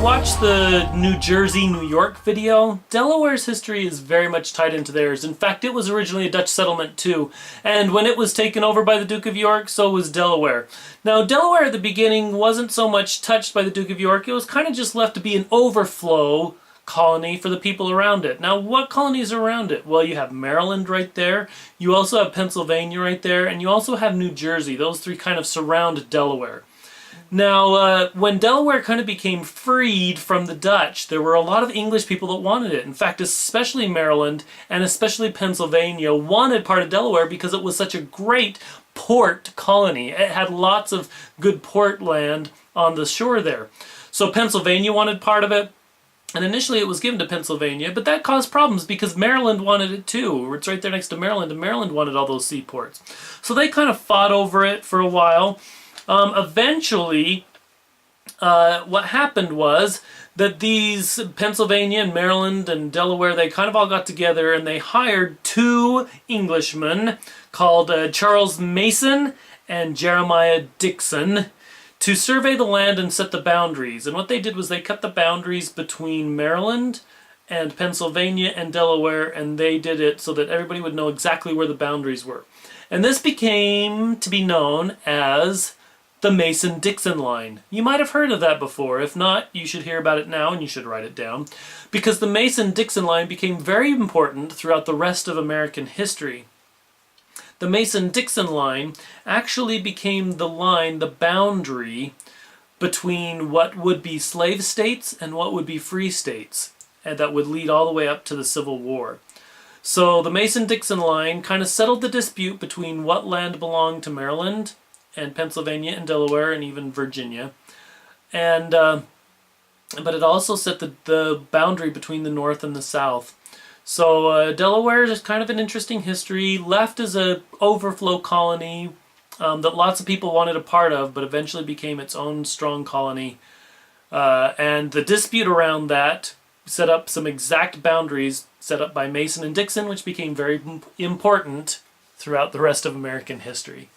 watch the New Jersey, New York video, Delaware's history is very much tied into theirs. In fact, it was originally a Dutch settlement too, and when it was taken over by the Duke of York, so was Delaware. Now, Delaware at the beginning wasn't so much touched by the Duke of York, it was kind of just left to be an overflow colony for the people around it. Now, what colonies are around it? Well, you have Maryland right there, you also have Pennsylvania right there, and you also have New Jersey. Those three kind of surround Delaware. Now, when Delaware kind of became freed from the Dutch, there were a lot of English people that wanted it. In fact, especially Maryland and especially Pennsylvania wanted part of Delaware because it was such a great port colony. It had lots of good port land on the shore there. So Pennsylvania wanted part of it. And initially it was given to Pennsylvania, but that caused problems because Maryland wanted it too. It's right there next to Maryland, and Maryland wanted all those seaports. So they kind of fought over it for a while. Eventually, what happened was that these Pennsylvania and Maryland and Delaware, they kind of all got together and they hired two Englishmen called Charles Mason and Jeremiah Dixon to survey the land and set the boundaries. And what they did was they cut the boundaries between Maryland and Pennsylvania and Delaware, and they did it so that everybody would know exactly where the boundaries were. And this became to be known as the Mason-Dixon line. You might have heard of that before. If not, you should hear about it now and you should write it down. Because the Mason-Dixon line became very important throughout the rest of American history. The Mason-Dixon line actually became the line, the boundary between what would be slave states and what would be free states, and that would lead all the way up to the Civil War. So the Mason-Dixon line kind of settled the dispute between what land belonged to Maryland and Pennsylvania and Delaware and even Virginia. And but it also set the boundary between the North and the South. So Delaware is kind of an interesting history, left as an overflow colony that lots of people wanted a part of, but eventually became its own strong colony. And the dispute around that set up some exact boundaries set up by Mason and Dixon, which became very important throughout the rest of American history.